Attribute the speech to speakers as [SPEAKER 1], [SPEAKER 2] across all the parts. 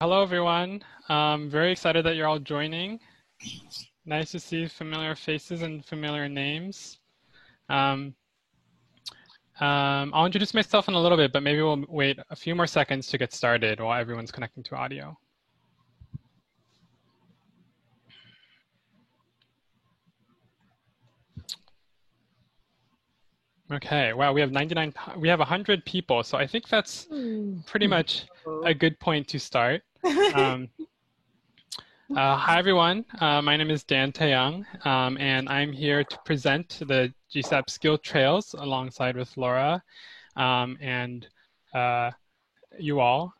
[SPEAKER 1] Hello, everyone. Very excited that you're all joining. Nice to see familiar faces and familiar names. Um, I'll introduce myself in a little bit, but maybe we'll wait a few more seconds to get started while everyone's connecting to audio. Okay, wow, we have 100 people, so I think that's pretty much a good point to start. Um, Hi, everyone. My name is Dan Taeyang, and I'm here to present the GSAP Skill Trails alongside with Laura and you all.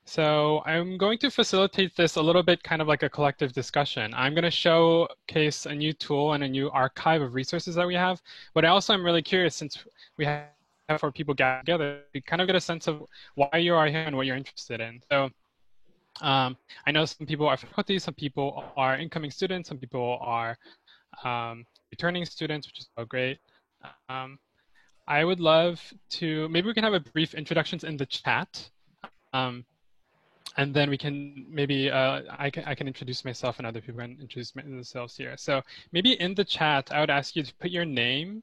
[SPEAKER 1] So I'm going to facilitate this a little bit kind of like a collective discussion. I'm going to showcase a new tool and a new archive of resources that we have, but I also am really curious since we have four people gathered together, to kind of get a sense of why you are here and what you're interested in. So I know some people are faculty, some people are incoming students, some people are returning students, which is so great. Um, I would love to, maybe we can have a brief introductions in the chat. Um, and then we can maybe, I can introduce myself and other people can introduce themselves here. So maybe in the chat, I would ask you to put your name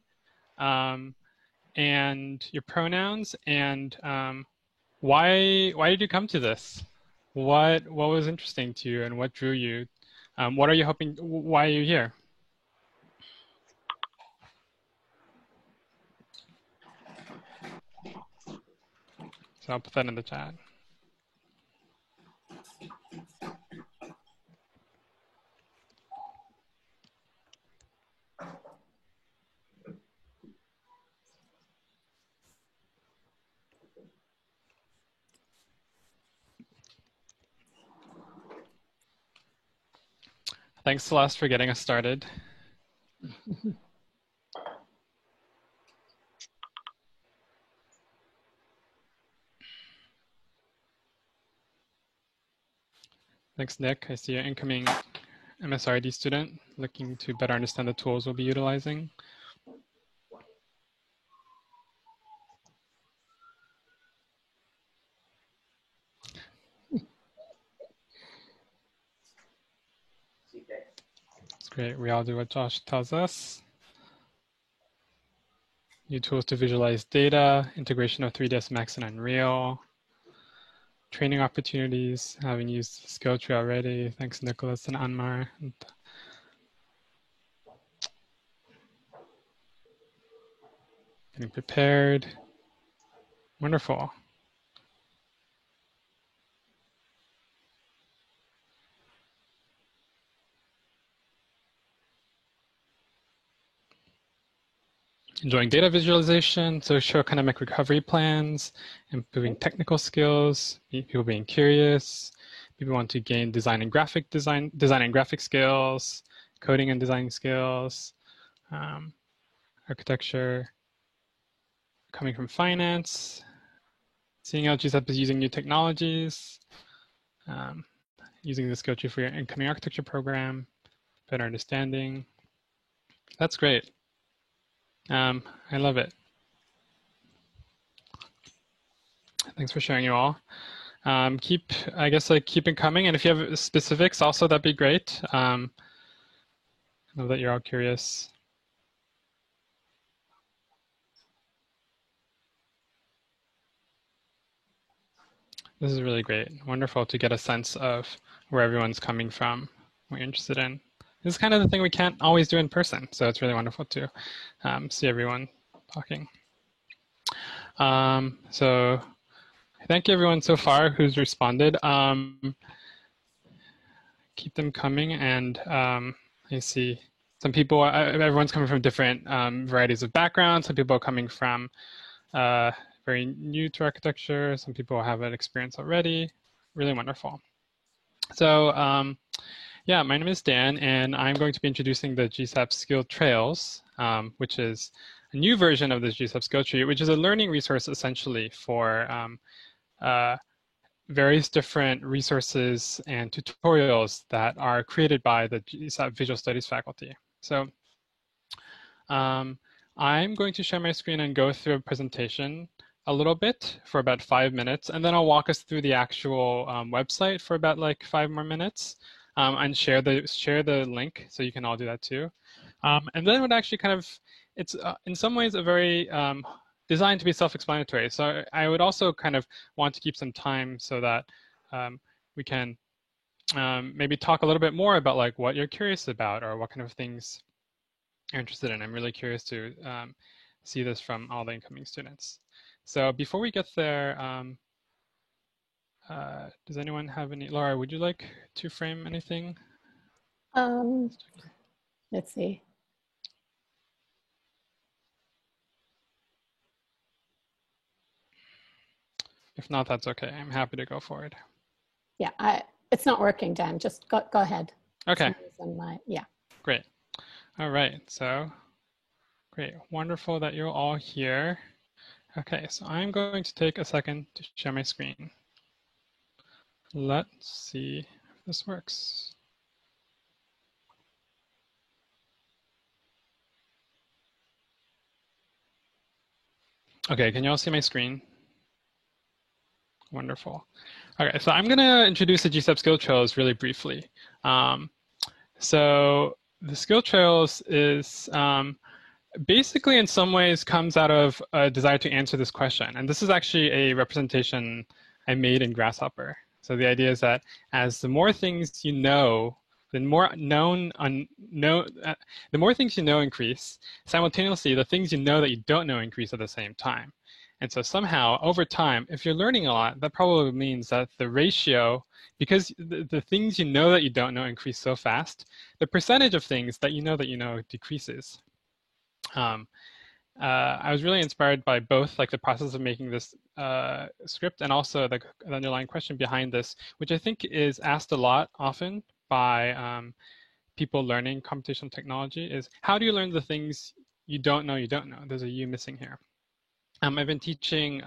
[SPEAKER 1] and your pronouns and why did you come to this? What was interesting to you and what drew you? What are you hoping? Why are you here? So I'll put that in the chat. Thanks, Celeste, for getting us started. Thanks, Nick. I see an incoming MSRD student looking to better understand the tools we'll be utilizing. It's great. We all do what Josh tells us. New tools to visualize data, integration of 3ds Max and Unreal, training opportunities, having used Skilltree already. Thanks, Nicholas and Anmar. Getting prepared. Wonderful. Enjoying data visualization, socioeconomic recovery plans, improving technical skills, people being curious, people want to gain design and graphic skills, coding and design skills, architecture, coming from finance, seeing how GSAP is using new technologies, using the Skilltree for your incoming architecture program, better understanding. That's great. I love it. Thanks for sharing, you all. Keep it coming. And if you have specifics also, that'd be great. I know that you're all curious. This is really great. Wonderful to get a sense of where everyone's coming from, what you're interested in. This is kind of the thing we can't always do in person. So it's really wonderful to see everyone talking. So thank you everyone so far who's responded. Keep them coming, and I see some people, everyone's coming from different varieties of backgrounds. Some people are coming from very new to architecture. Some people have an experience already. Really wonderful. So yeah, my name is Dan, and I'm going to be introducing the GSAP Skill Trails, which is a new version of the GSAP Skill Tree, which is a learning resource essentially for various different resources and tutorials that are created by the GSAP Visual Studies faculty. So I'm going to share my screen and go through a presentation a little bit for about 5 minutes, and then I'll walk us through the actual website for about like 5 more minutes, and share the link so you can all do that too. And then it would actually kind of, it's in some ways a very designed to be self-explanatory. So I would also kind of want to keep some time so that we can maybe talk a little bit more about like what you're curious about or what kind of things you're interested in. I'm really curious to see this from all the incoming students. So before we get there, does anyone have any, Laura, would you like to frame anything?
[SPEAKER 2] Let's see.
[SPEAKER 1] If not, that's okay. I'm happy to go forward.
[SPEAKER 2] Yeah, it's not working, Dan. Just go ahead.
[SPEAKER 1] Okay.
[SPEAKER 2] Yeah.
[SPEAKER 1] Great. All right. So great. Wonderful that you're all here. Okay, so I'm going to take a second to share my screen. Let's see if this works. Okay, can you all see my screen? Wonderful. Okay, so I'm going to introduce the GSEP skill trails really briefly. So the skill trails is basically in some ways comes out of a desire to answer this question. And this is actually a representation I made in Grasshopper. So the idea is that as the more things you know, the more the more things you know increase, simultaneously the things you know that you don't know increase at the same time. And so somehow over time, if you're learning a lot, that probably means that the ratio, because the things you know that you don't know increase so fast, the percentage of things that you know decreases. I was really inspired by both like the process of making this script and also the underlying question behind this, which I think is asked a lot often by people learning computational technology is how do you learn the things you don't know you don't know? There's a U missing here. I've been teaching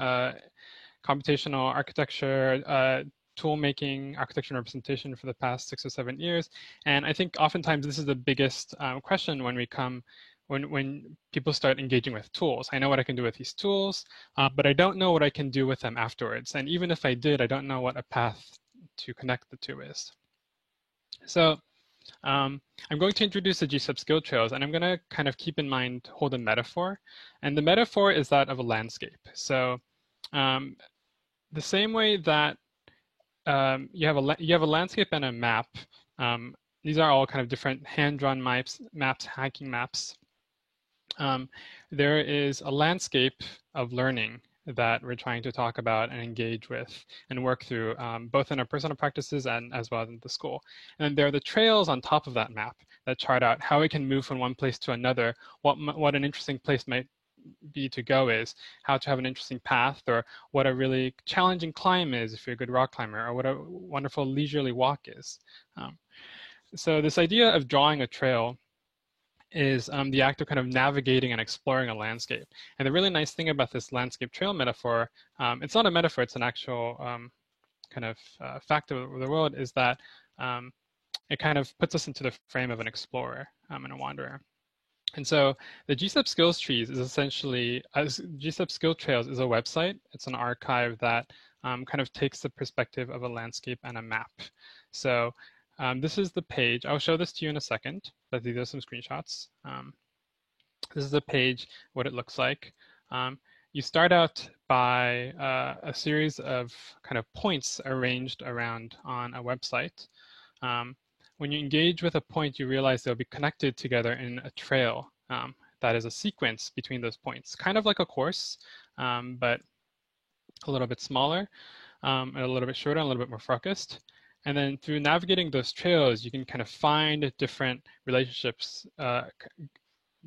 [SPEAKER 1] computational architecture, tool making, architecture and representation for the past 6 or 7 years. And I think oftentimes this is the biggest question when we come, when people start engaging with tools. I know what I can do with these tools, but I don't know what I can do with them afterwards. And even if I did, I don't know what a path to connect the two is. So I'm going to introduce the GSEP skill trails, and I'm going to kind of keep in mind, hold a metaphor. And the metaphor is that of a landscape. So the same way that you have a landscape and a map. These are all kind of different hand-drawn maps, hiking maps. There is a landscape of learning that we're trying to talk about and engage with and work through, both in our personal practices and as well as in the school. And there are the trails on top of that map that chart out how we can move from one place to another, what an interesting place might be to go is, how to have an interesting path, or what a really challenging climb is if you're a good rock climber, or what a wonderful leisurely walk is. So this idea of drawing a trail is the act of kind of navigating and exploring a landscape. And the really nice thing about this landscape trail metaphor, it's not a metaphor, it's an actual kind of fact of the world, is that it kind of puts us into the frame of an explorer and a wanderer. And so the GSEP Skills Trees is essentially, GSEP Skill Trails is a website. It's an archive that kind of takes the perspective of a landscape and a map. So this is the page. I'll show this to you in a second, but these are some screenshots. This is the page, what it looks like. You start out by a series of kind of points arranged around on a website. When you engage with a point, you realize they'll be connected together in a trail that is a sequence between those points, kind of like a course, but a little bit smaller, a little bit shorter, and a little bit more focused. And then through navigating those trails, you can kind of find different relationships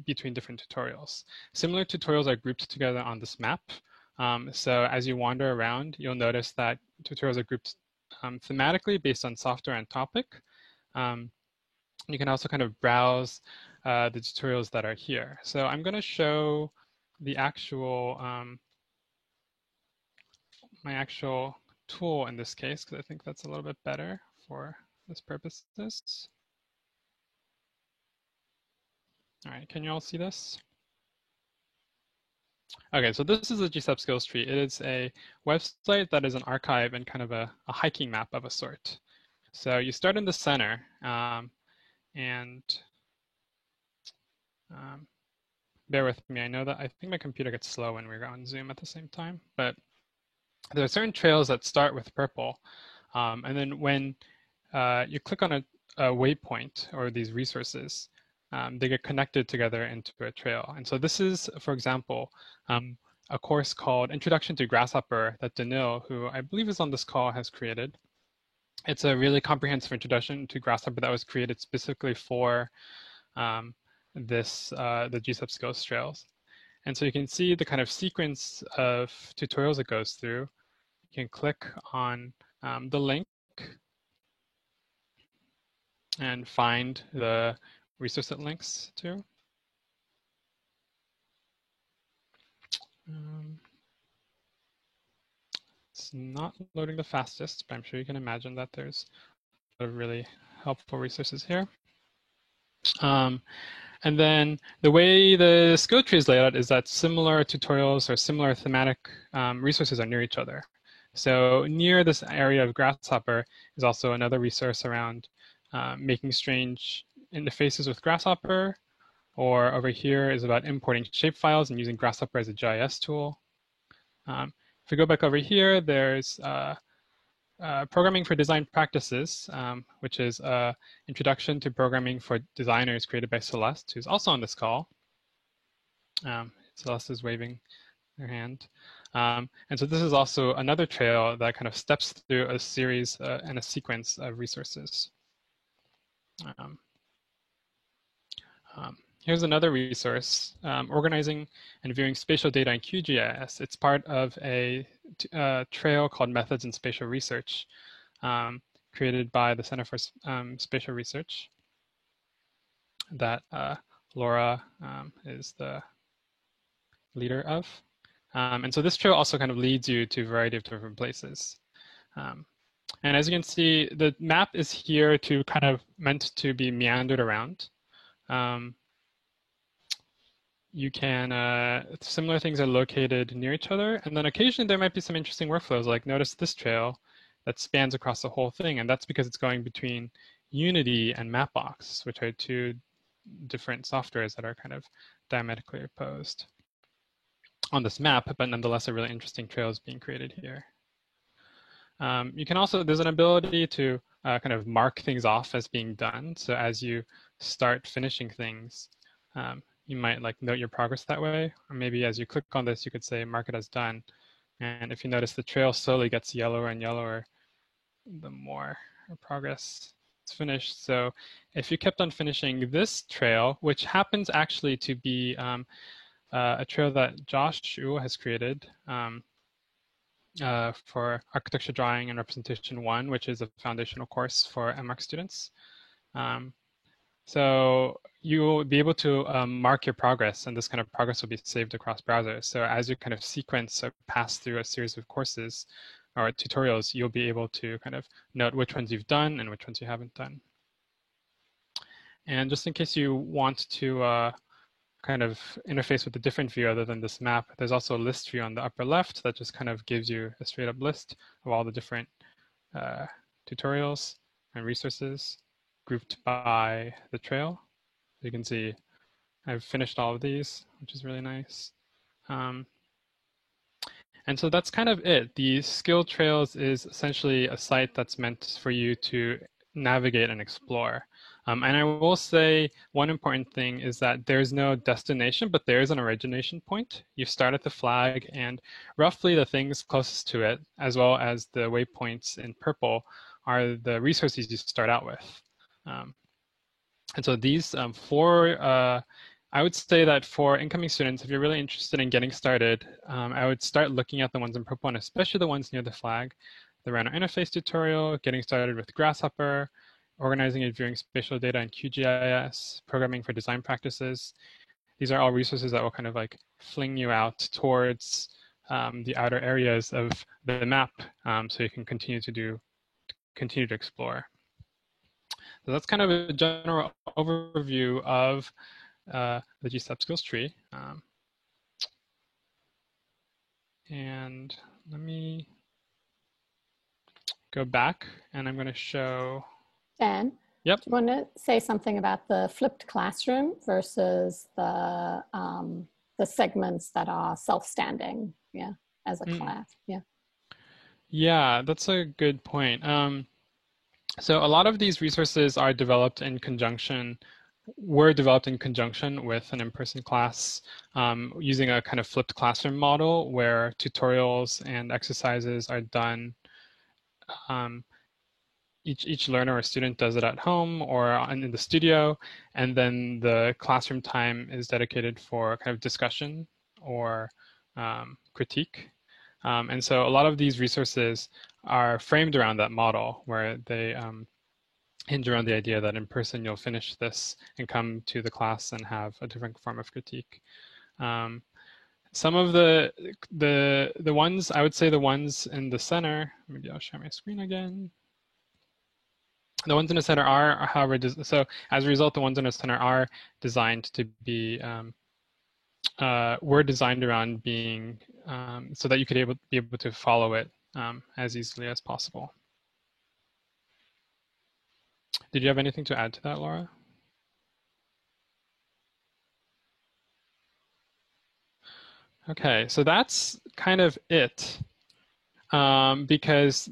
[SPEAKER 1] between different tutorials. Similar tutorials are grouped together on this map. So as you wander around, you'll notice that tutorials are grouped thematically based on software and topic. You can also kind of browse the tutorials that are here. So I'm going to show the actual, my actual tool in this case, because I think that's a little bit better for this purposes. All right, can you all see this? Okay, so this is the GSAP skills tree. It is a website that is an archive and kind of a hiking map of a sort. So you start in the center, and bear with me. I think my computer gets slow when we're on Zoom at the same time, but there are certain trails that start with purple. And then when you click on a waypoint or these resources, they get connected together into a trail. And so this is, for example, a course called Introduction to Grasshopper that Danil, who I believe is on this call, has created. It's a really comprehensive introduction to Grasshopper that was created specifically for the GSAP skills trails. And so you can see the kind of sequence of tutorials it goes through. You can click on the link and find the resource it links to. It's not loading the fastest, but I'm sure you can imagine that there's a really helpful resources here. And then the way the skill tree is laid out is that similar tutorials or similar thematic resources are near each other. So near this area of Grasshopper is also another resource around making strange interfaces with Grasshopper, or over here is about importing shapefiles and using Grasshopper as a GIS tool. If we go back over here, there's Programming for Design Practices, which is an introduction to programming for designers created by Celeste, who's also on this call. Celeste is waving her hand. And so this is also another trail that kind of steps through a series and a sequence of resources. Here's another resource, Organizing and Viewing Spatial Data in QGIS. It's part of a trail called Methods in Spatial Research, created by the Center for Spatial Research that Laura is the leader of. And so this trail also kind of leads you to a variety of different places. And as you can see, the map is here to kind of meant to be meandered around. You can, similar things are located near each other. And then occasionally there might be some interesting workflows, like notice this trail that spans across the whole thing. And that's because it's going between Unity and Mapbox, which are two different softwares that are kind of diametrically opposed on this map, but nonetheless a really interesting trail is being created here. You can also, there's an ability to kind of mark things off as being done. So as you start finishing things, you might like note your progress that way. Or maybe as you click on this, you could say mark it as done. And if you notice, the trail slowly gets yellower and yellower the more progress is finished. So if you kept on finishing this trail, which happens actually to be a trail that Josh Shu has created for Architecture Drawing and Representation 1, which is a foundational course for MArch students. So you will be able to mark your progress, and this kind of progress will be saved across browsers. So as you kind of sequence or pass through a series of courses or tutorials, you'll be able to kind of note which ones you've done and which ones you haven't done. And just in case you want to kind of interface with a different view other than this map, there's also a list view on the upper left that just kind of gives you a straight up list of all the different tutorials and resources grouped by the trail. You can see I've finished all of these, which is really nice. And so that's kind of it. The Skill Trails is essentially a site that's meant for you to navigate and explore. And I will say one important thing is that there's no destination, but there is an origination point. You start at the flag, and roughly the things closest to it, as well as the waypoints in purple, are the resources you start out with. And so these I would say that for incoming students, if you're really interested in getting started, I would start looking at the ones in purple, and especially the ones near the flag. The Rhino interface tutorial, getting started with Grasshopper, organizing and viewing spatial data in QGIS, programming for design practices. These are all resources that will kind of like fling you out towards the outer areas of the map, so you can continue to explore. So that's kind of a general overview of the GSAP skills tree. And let me go back and I'm going to show.
[SPEAKER 2] Dan,
[SPEAKER 1] Yep.
[SPEAKER 2] do you want to say something about the flipped classroom versus the segments that are self-standing, yeah, as a class, yeah.
[SPEAKER 1] Yeah, that's a good point. So a lot of these resources are developed in conjunction, were developed in conjunction with an in-person class using a kind of flipped classroom model where tutorials and exercises are done. Each learner or student does it at home or in the studio, and then the classroom time is dedicated for kind of discussion or critique. And so a lot of these resources are framed around that model where they hinge around the idea that in person you'll finish this and come to the class and have a different form of critique. Some of the ones, I would say the ones in the center, maybe I'll share my screen again. The ones in the center are, however, so as a result, the ones in the center are designed to be, were designed around being, so that you could be able to follow it as easily as possible. Did you have anything to add to that, Laura? Okay, so that's kind of it, because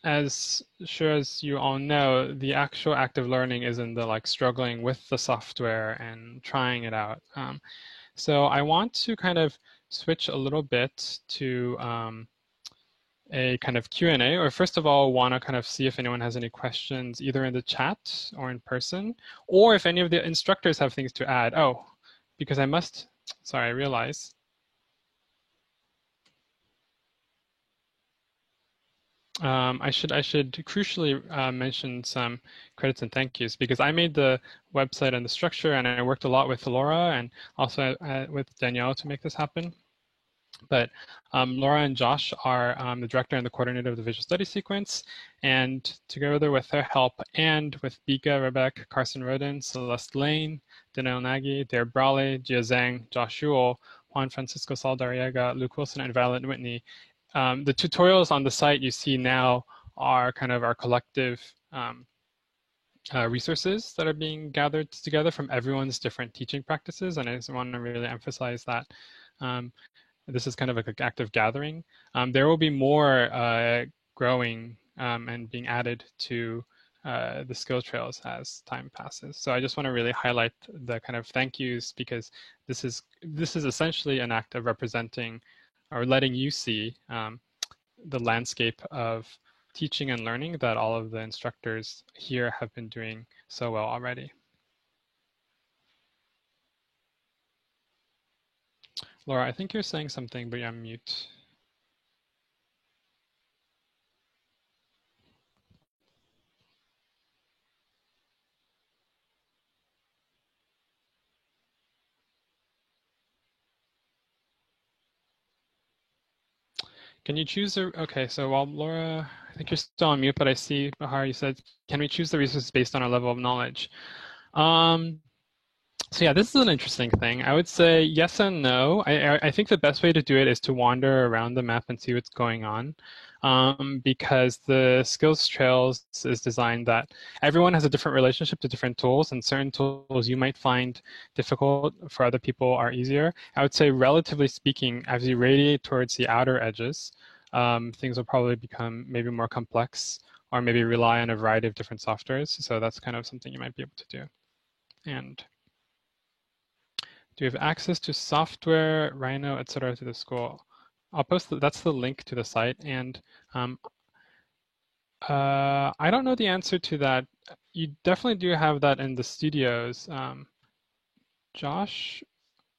[SPEAKER 1] as sure as you all know, the actual active learning is in the like struggling with the software and trying it out. So I want to kind of switch a little bit to a kind of Q&A, or first of all, want to kind of see if anyone has any questions either in the chat or in person, or if any of the instructors have things to add. Oh, because I must, sorry, I realize. I should crucially mention some credits and thank yous because I made the website and the structure, and I worked a lot with Laura and also with Danielle to make this happen. But Laura and Josh are the director and the coordinator of the Visual Studies sequence, and together with their help and with Bika, Rebecca, Carson Roden, Celeste Lane, Danelle Nagy, Dare Brawley, Jia Zhang, Josh Yule, Juan Francisco Saldariega, Luke Wilson, and Violet Whitney. The tutorials on the site you see now are kind of our collective resources that are being gathered together from everyone's different teaching practices, and I just want to really emphasize that this is kind of like an active gathering. There will be more growing and being added to the skill trails as time passes. So I just want to really highlight the kind of thank yous because this is essentially an act of representing or letting you see the landscape of teaching and learning that all of the instructors here have been doing so well already. Laura, I think you're saying something, but you're on mute. Can you choose the, okay, so while Laura, I think you're still on mute, but I see, Bahar, you said, can we choose the resources based on our level of knowledge? So yeah, this is an interesting thing. I would say yes and no. I think the best way to do it is to wander around the map and see what's going on. Because the skills trails is designed that everyone has a different relationship to different tools, and certain tools you might find difficult for other people are easier. I would say relatively speaking, as you radiate towards the outer edges, things will probably become maybe more complex or maybe rely on a variety of different softwares. So that's kind of something you might be able to do. And do we have access to software, Rhino, etc. to the school? I'll post, that's the link to the site. And I don't know the answer to that. You definitely do have that in the studios. Josh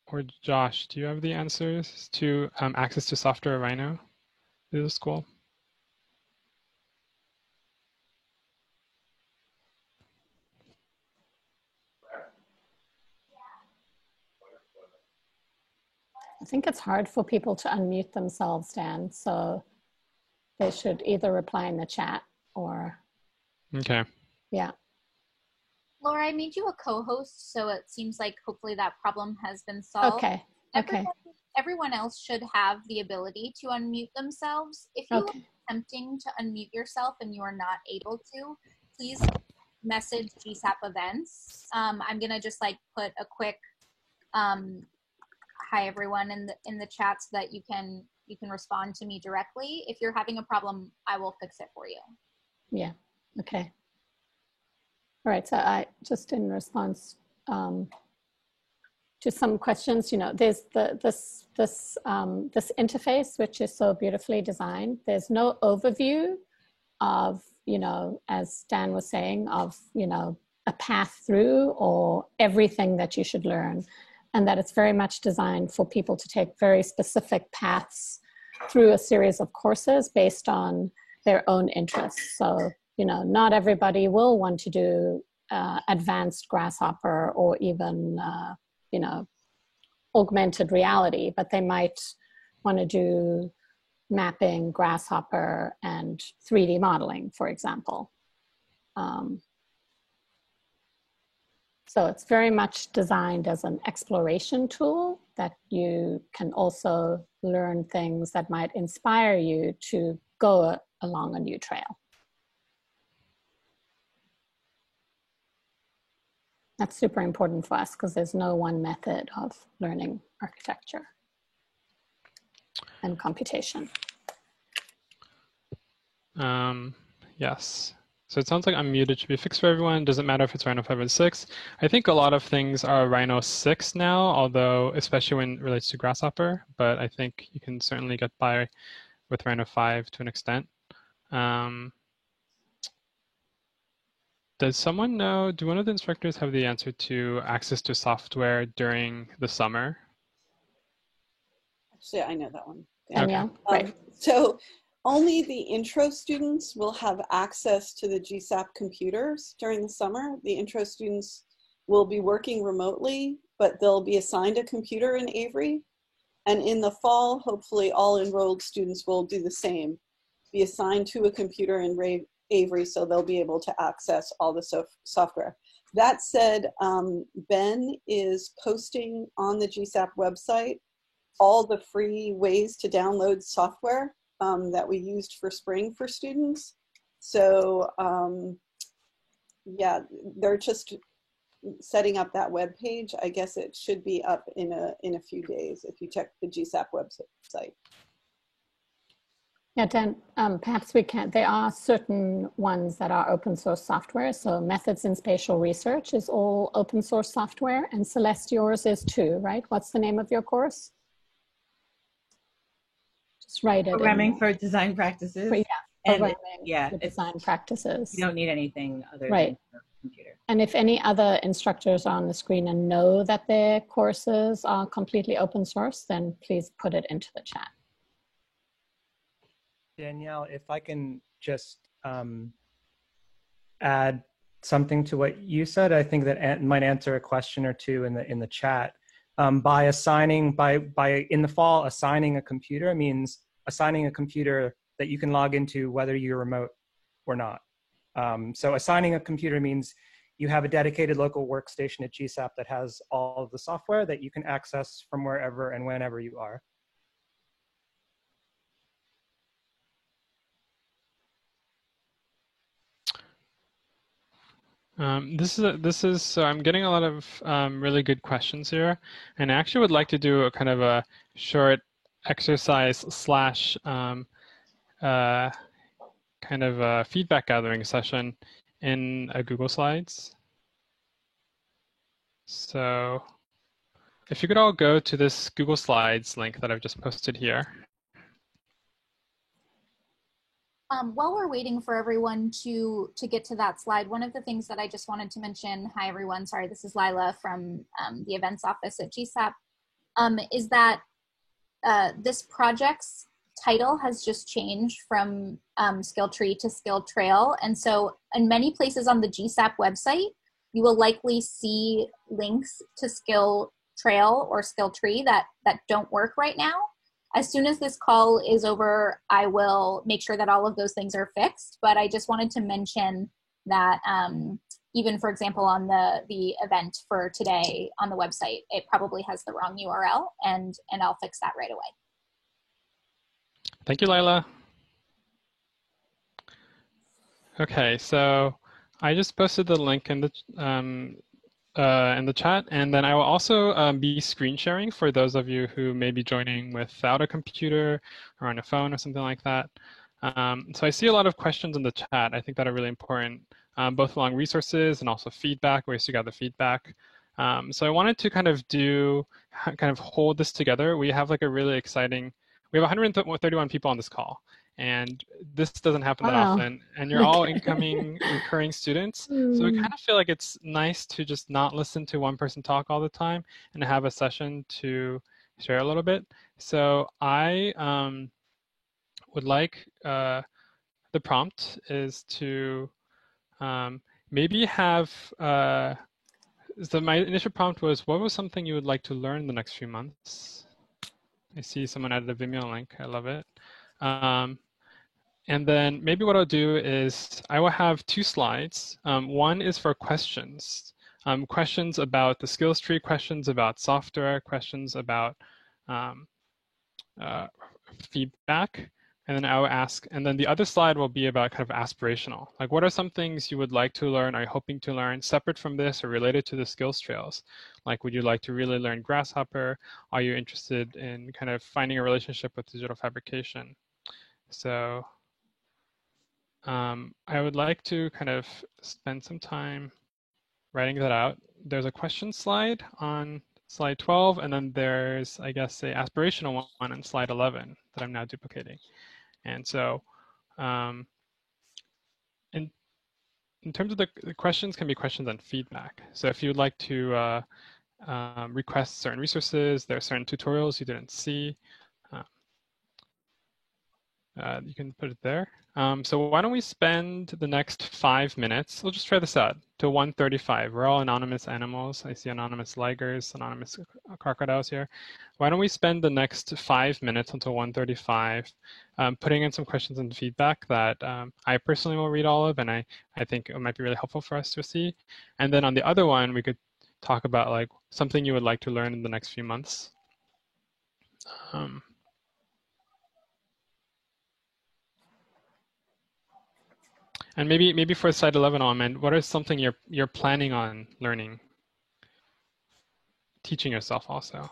[SPEAKER 1] or Josh, do you have the answers to access to software, Rhino to the school?
[SPEAKER 2] I think it's hard for people to unmute themselves, Dan, so they should either reply in the chat or.
[SPEAKER 1] Okay.
[SPEAKER 2] Yeah.
[SPEAKER 3] Laura, I made you a co-host, so it seems like hopefully that problem has been solved.
[SPEAKER 2] Okay. Okay.
[SPEAKER 3] everyone else should have the ability to unmute themselves. If you are attempting to unmute yourself and you are not able to, please message GSAP events. I'm gonna just like put a quick hi everyone in the chat so that you can respond to me directly. If you're having a problem, I will fix it for you.
[SPEAKER 2] Yeah. Okay. All right. So I just in response to some questions, you know, there's this interface which is so beautifully designed. There's no overview of, you know, as Dan was saying, of, you know, a path through or everything that you should learn, and that it's very much designed for people to take very specific paths through a series of courses based on their own interests. So, you know, not everybody will want to do advanced Grasshopper or even, you know, augmented reality, but they might want to do mapping, Grasshopper, and 3D modeling, for example. So it's very much designed as an exploration tool that you can also learn things that might inspire you to go along a new trail. That's super important for us because there's no one method of learning architecture and computation.
[SPEAKER 1] Yes. So it sounds like unmuted should be fixed for everyone. Doesn't matter if it's Rhino 5 or 6. I think a lot of things are Rhino 6 now, although especially when it relates to Grasshopper, but I think you can certainly get by with Rhino 5 to an extent. Does someone know, do one of the instructors have the answer to access to software during the summer?
[SPEAKER 4] Actually, I know that one.
[SPEAKER 2] Danielle, right.
[SPEAKER 4] So only the intro students will have access to the GSAP computers during the summer. The intro students will be working remotely, but they'll be assigned a computer in Avery. And in the fall, hopefully all enrolled students will do the same, be assigned to a computer in Avery, so they'll be able to access all the software. That said, Ben is posting on the GSAP website all the free ways to download software that we used for spring for students. So yeah, they're just setting up that web page. I guess it should be up in a few days if you check the GSAP website.
[SPEAKER 2] Yeah, Dan, perhaps we can, there are certain ones that are open source software. So Methods in Spatial Research is all open source software, and Celeste, yours is too, right? What's the name of your course? Just write it.
[SPEAKER 5] Programming for Design Practices.
[SPEAKER 2] Yeah, programming
[SPEAKER 5] for
[SPEAKER 2] design practices.
[SPEAKER 5] You don't need anything other
[SPEAKER 2] than
[SPEAKER 5] the computer.
[SPEAKER 2] And if any other instructors are on the screen and know that their courses are completely open source, then please put it into the chat.
[SPEAKER 6] Danielle, if I can just add something to what you said, I think that might answer a question or two in the chat. By assigning, in the fall, assigning a computer means assigning a computer that you can log into whether you're remote or not. So assigning a computer means you have a dedicated local workstation at GSAP that has all of the software that you can access from wherever and whenever you are.
[SPEAKER 1] So I'm getting a lot of really good questions here, and I actually would like to do a kind of a short exercise slash kind of a feedback gathering session in a Google Slides. So if you could all go to this Google Slides link that I've just posted here.
[SPEAKER 3] While we're waiting for everyone to get to that slide, one of the things that I just wanted to mention, hi everyone, sorry, this is Lila from the events office at GSAP, is that this project's title has just changed from Skill Tree to Skill Trail. And so in many places on the GSAP website, you will likely see links to Skill Trail or Skill Tree that don't work right now. As soon as this call is over, I will make sure that all of those things are fixed. But I just wanted to mention that even for example, on the event for today on the website, it probably has the wrong URL, and I'll fix that right away.
[SPEAKER 1] Thank you, Lila. Okay, so I just posted the link in the chat, and then I will also be screen sharing for those of you who may be joining without a computer or on a phone or something like that. So I see a lot of questions in the chat, I think, that are really important, both along resources and also feedback, ways to gather feedback. So I wanted to kind of hold this together. We have like a really exciting, we have 131 people on this call, and this doesn't happen that often, and you're all incoming recurring students. So I kind of feel like it's nice to just not listen to one person talk all the time and have a session to share a little bit. So I would like, the prompt is to maybe have, so my initial prompt was, what was something you would like to learn in the next few months? I see someone added a Vimeo link, I love it. And then maybe what I'll do is I will have 2 slides. One is for questions. Questions about the skills tree, questions about software, questions about feedback. And then I will ask, and then the other slide will be about kind of aspirational. Like, what are some things you would like to learn, are you hoping to learn, separate from this or related to the skills trails? Like, would you like to really learn Grasshopper? Are you interested in kind of finding a relationship with digital fabrication? So I would like to kind of spend some time writing that out. There's a question slide on slide 12, and then there's, I guess, a aspirational one on slide 11 that I'm now duplicating. And so in terms of the questions, can be questions on feedback. So if you'd like to request certain resources, there are certain tutorials you didn't see, you can put it there. So why don't we spend the next 5 minutes, we'll just try this out, to 1:35. We're all anonymous animals. I see anonymous ligers, anonymous crocodiles here. Why don't we spend the next 5 minutes until 1:35 putting in some questions and feedback that I personally will read all of, and I think it might be really helpful for us to see. And then on the other one, we could talk about like something you would like to learn in the next few months. And maybe for slide 11, Ahmed, what is something you're planning on learning, teaching yourself also?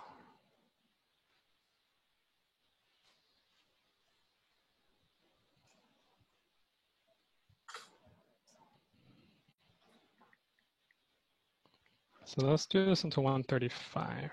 [SPEAKER 1] So let's do this until 1:35.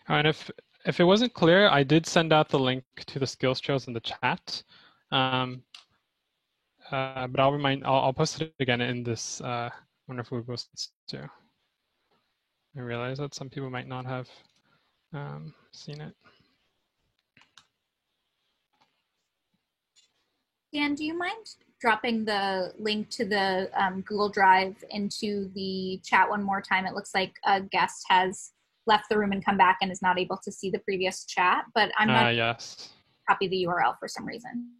[SPEAKER 1] And if it wasn't clear, I did send out the link to the skills trails in the chat. But I'll post it again in this wonderful post too. I realize that some people might not have seen it.
[SPEAKER 3] Dan, do you mind dropping the link to the Google Drive into the chat one more time? It looks like a guest has left the room and come back and is not able to see the previous chat, but I'm not
[SPEAKER 1] yes.
[SPEAKER 3] Copy the URL for some reason.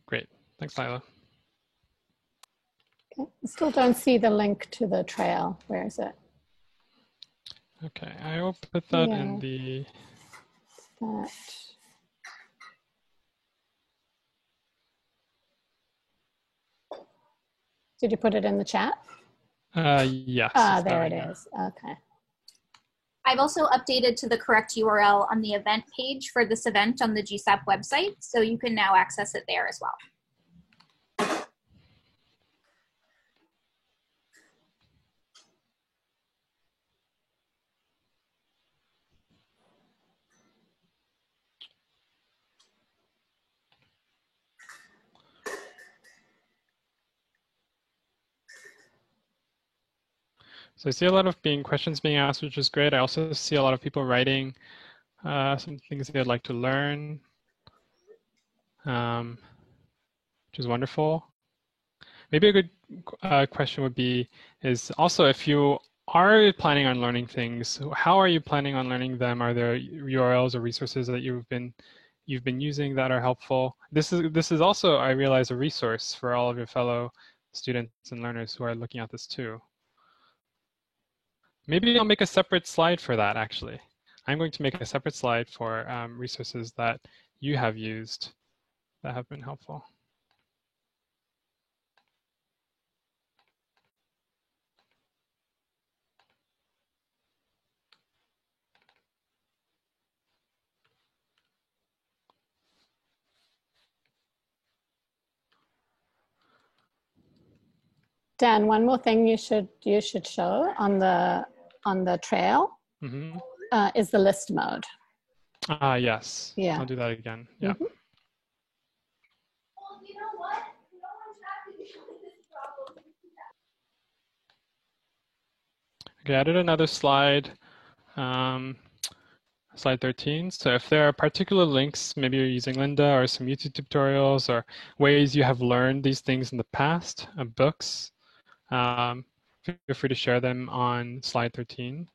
[SPEAKER 1] Great, thanks, Lila.
[SPEAKER 2] Okay. I still don't see the link to the trail. Where is it?
[SPEAKER 1] Okay, I will put that in the...
[SPEAKER 2] That. Did you put it in the chat?
[SPEAKER 1] Yes.
[SPEAKER 2] There it is. Okay.
[SPEAKER 3] I've also updated to the correct URL on the event page for this event on the GSAP website, so you can now access it there as well.
[SPEAKER 1] So I see a lot of questions being asked, which is great. I also see a lot of people writing some things they'd like to learn, which is wonderful. Maybe a good question would be, is also if you are planning on learning things, how are you planning on learning them? Are there URLs or resources that you've been using that are helpful? This is also, I realize, a resource for all of your fellow students and learners who are looking at this too. Maybe I'll make a separate slide for that, actually. I'm going to make a separate slide for resources that you have used that have been helpful.
[SPEAKER 2] Dan, one more thing you should show on the trail is the list mode.
[SPEAKER 1] Yes.
[SPEAKER 2] Yeah.
[SPEAKER 1] I'll do that again. Yeah.
[SPEAKER 2] Mm-hmm.
[SPEAKER 1] Okay, I added another slide, slide 13. So if there are particular links, maybe you're using Lynda or some YouTube tutorials or ways you have learned these things in the past, books, feel free to share them on slide 13.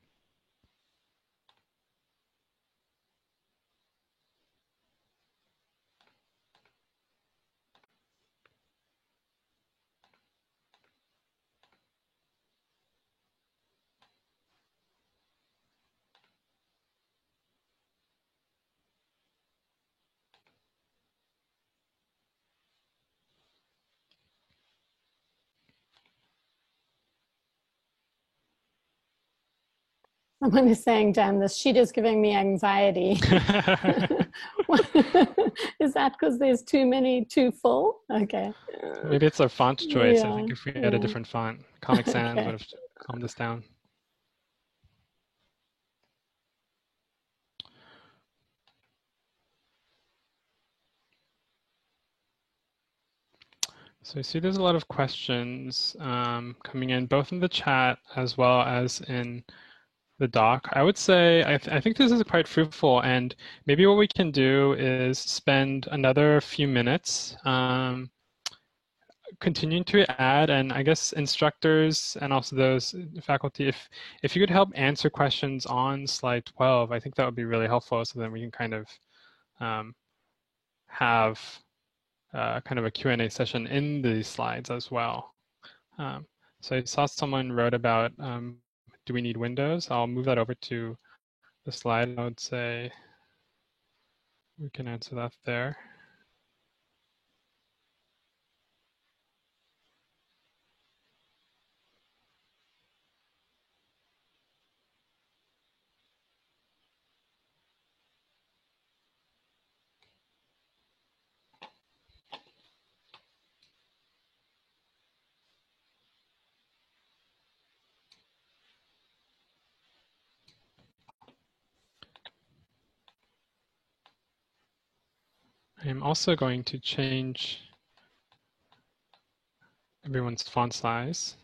[SPEAKER 2] Someone is saying, Dan, this sheet is giving me anxiety. Is that because there's too full? Okay.
[SPEAKER 1] Maybe it's a font choice.
[SPEAKER 2] Yeah,
[SPEAKER 1] I think if we had a different font, Comic Sans
[SPEAKER 2] Okay.
[SPEAKER 1] would have calmed this down. So I see there's a lot of questions coming in, both in the chat as well as in the doc. I would say I think this is quite fruitful, and maybe what we can do is spend another few minutes continuing to add, and I guess instructors and also those faculty, if you could help answer questions on slide 12, I think that would be really helpful, so then we can kind of have kind of a Q&A session in these slides as well. So I saw someone wrote about do we need windows? I'll move that over to the slide. I would say we can answer that there. I'm also going to change everyone's font size.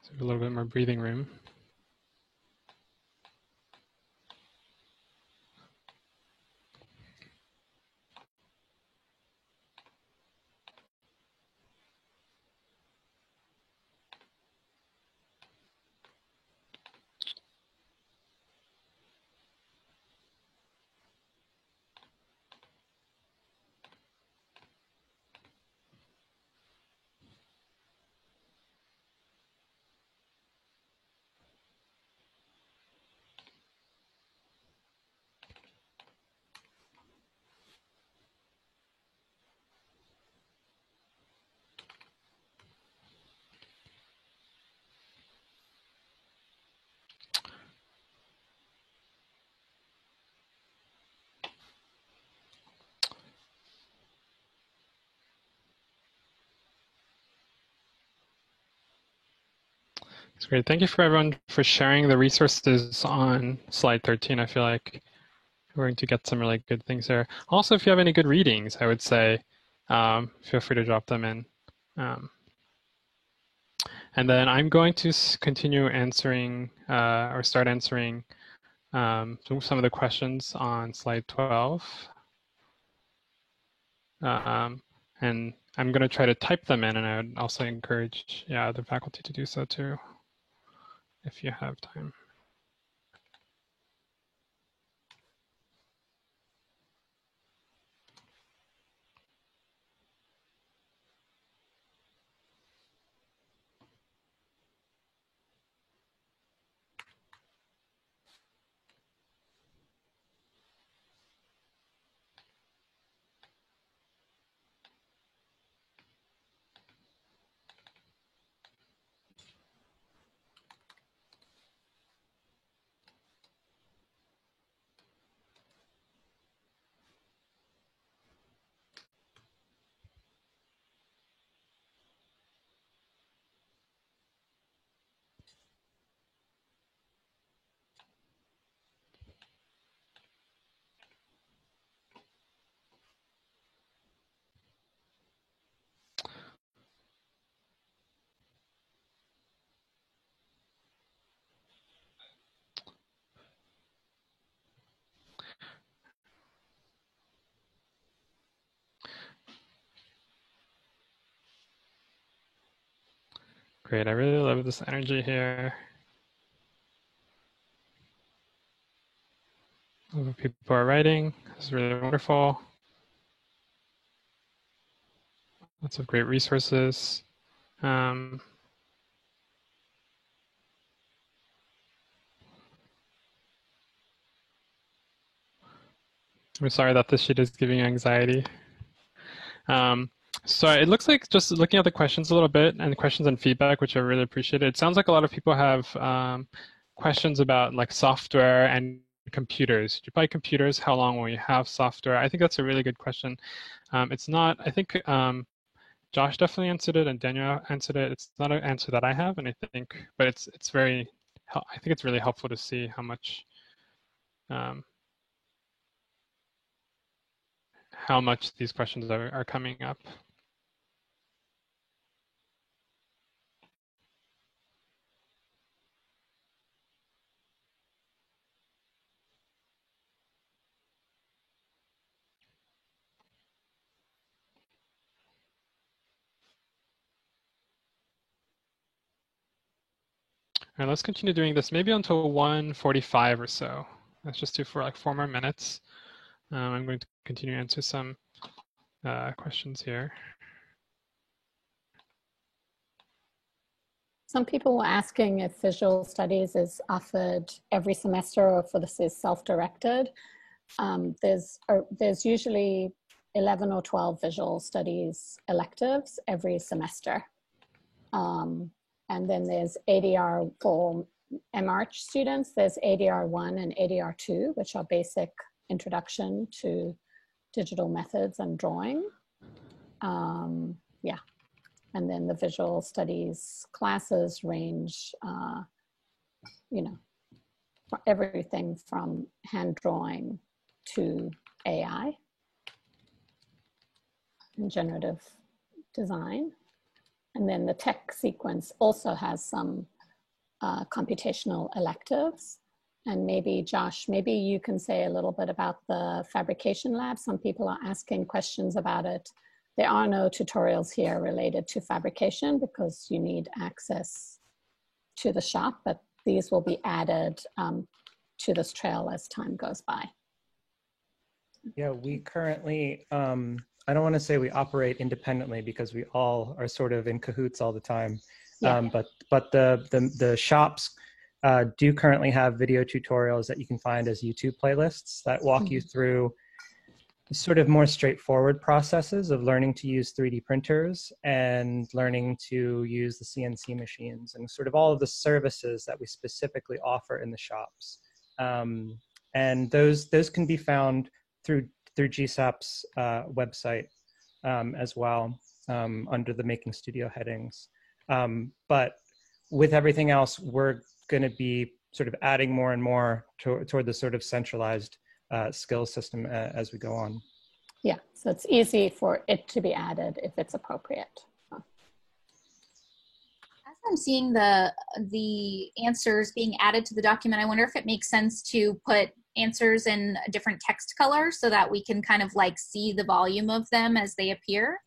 [SPEAKER 1] So a little bit more breathing room. That's great. Thank you for everyone for sharing the resources on slide 13. I feel like we're going to get some really good things there. Also, if you have any good readings, I would say feel free to drop them in. And then I'm going to continue answering or start answering some of the questions on slide 12. And I'm going to try to type them in, and I would also encourage the faculty to do so too, if you have time. Great, I really love this energy here. Other people are writing. This is really wonderful. Lots of great resources. I'm sorry that this sheet is giving you anxiety. So it looks like, just looking at the questions a little bit and questions and feedback, which I really appreciate, it sounds like a lot of people have questions about like software and computers. Do you buy computers? How long will you have software? I think that's a really good question. It's not, I think Josh definitely answered it and Daniel answered it. It's not an answer that I have, and I think, but it's very, I think it's really helpful to see how much these questions are coming up. All right, let's continue doing this maybe until 1:45 or so. Let's just do for like 4 more minutes. I'm going to continue to answer some questions here.
[SPEAKER 2] Some people were asking if visual studies is offered every semester or if this is self-directed. There's usually 11 or 12 visual studies electives every semester. And then there's ADR for MArch students. There's ADR1 and ADR2, which are basic introduction to digital methods and drawing. Yeah. And then the visual studies classes range, you know, for everything from hand drawing to AI and generative design. And then the tech sequence also has some computational electives. And maybe Josh, maybe you can say a little bit about the fabrication lab. Some people are asking questions about it. There are no tutorials here related to fabrication because you need access to the shop, but these will be added to this trail as time goes by.
[SPEAKER 6] Yeah, we currently, I don't want to say we operate independently because we all are sort of in cahoots all the time. Yeah. But the shops do currently have video tutorials that you can find as YouTube playlists that walk you through sort of more straightforward processes of learning to use 3D printers and learning to use the CNC machines and sort of all of the services that we specifically offer in the shops. And those can be found through GSAP's website as well, under the Making Studio headings. But with everything else, we're going to be sort of adding more and more toward the sort of centralized skills system as we go on.
[SPEAKER 2] Yeah, so it's easy for it to be added if it's appropriate.
[SPEAKER 3] As I'm seeing the answers being added to the document. I wonder if it makes sense to put answers in a different text color so that we can kind of like see the volume of them as they appear.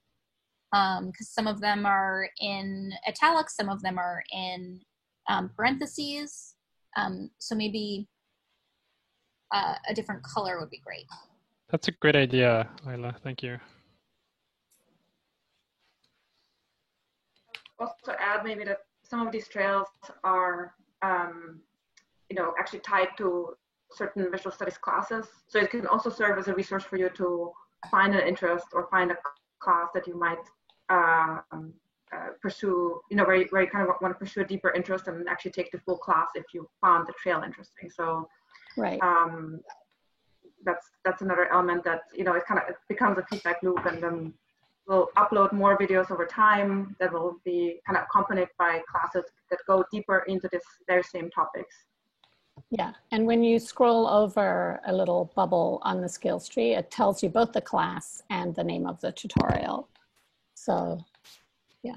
[SPEAKER 3] Because some of them are in italics, some of them are in parentheses. So maybe a different color would be great.
[SPEAKER 1] That's a great idea, Lila. Thank you.
[SPEAKER 7] Also add maybe that some of these trails are, actually tied to certain visual studies classes. So it can also serve as a resource for you to find an interest or find a class that you might pursue, where you kind of want to pursue a deeper interest and actually take the full class if you found the trail interesting. So
[SPEAKER 2] Right.
[SPEAKER 7] That's another element that, it kind of becomes a feedback loop, and then we'll upload more videos over time that will be kind of accompanied by classes that go deeper into this very same topics.
[SPEAKER 2] Yeah, and when you scroll over a little bubble on the skills tree, it tells you both the class and the name of the tutorial. So yeah,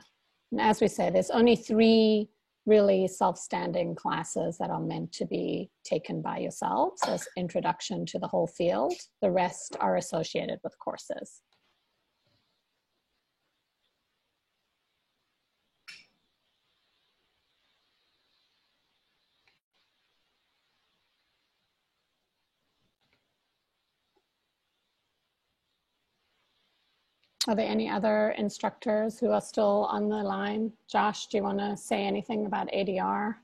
[SPEAKER 2] and as we say, there's only 3 really self-standing classes that are meant to be taken by yourselves as introduction to the whole field. The rest are associated with courses. Are there any other instructors who are still on the line? Josh, do you want to say anything about ADR?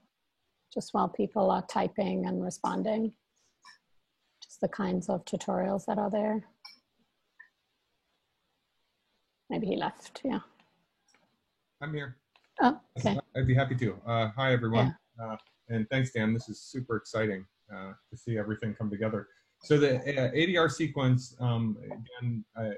[SPEAKER 2] Just while people are typing and responding. Just the kinds of tutorials that are there. Maybe he left, yeah.
[SPEAKER 8] I'm here.
[SPEAKER 2] Oh, okay.
[SPEAKER 8] I'd be happy to. Hi, everyone. Yeah. And thanks, Dan. This is super exciting to see everything come together. So the ADR sequence, again, I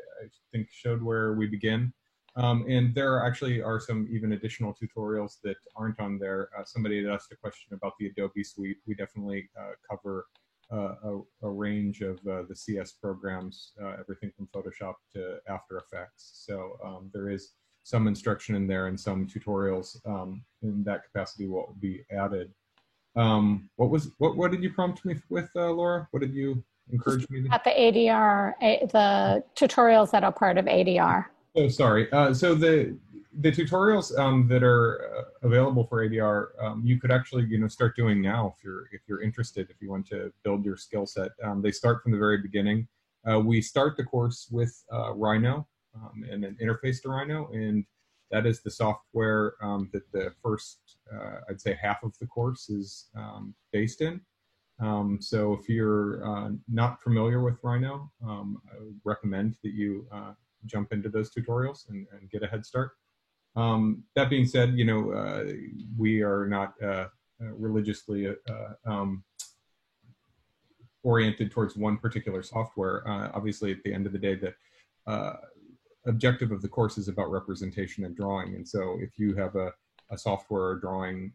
[SPEAKER 8] think showed where we begin. And there actually are some even additional tutorials that aren't on there. Somebody had asked a question about the Adobe Suite. We definitely cover a range of the CS programs, everything from Photoshop to After Effects. So there is some instruction in there and some tutorials in that capacity will be added. What did you prompt me with, Laura? What did you encourage me to?
[SPEAKER 2] At the ADR, the tutorials that are part of ADR.
[SPEAKER 8] Oh, sorry. So the tutorials that are available for ADR, you could actually start doing now if you're interested, if you want to build your skill set. They start from the very beginning. We start the course with Rhino and an interface to Rhino, and that is the software that the first, I'd say, half of the course is based in. So if you're not familiar with Rhino, I would recommend that you jump into those tutorials and get a head start. That being said, we are not religiously oriented towards one particular software. Obviously, at the end of the day, the objective of the course is about representation and drawing. And so if you have a software or drawing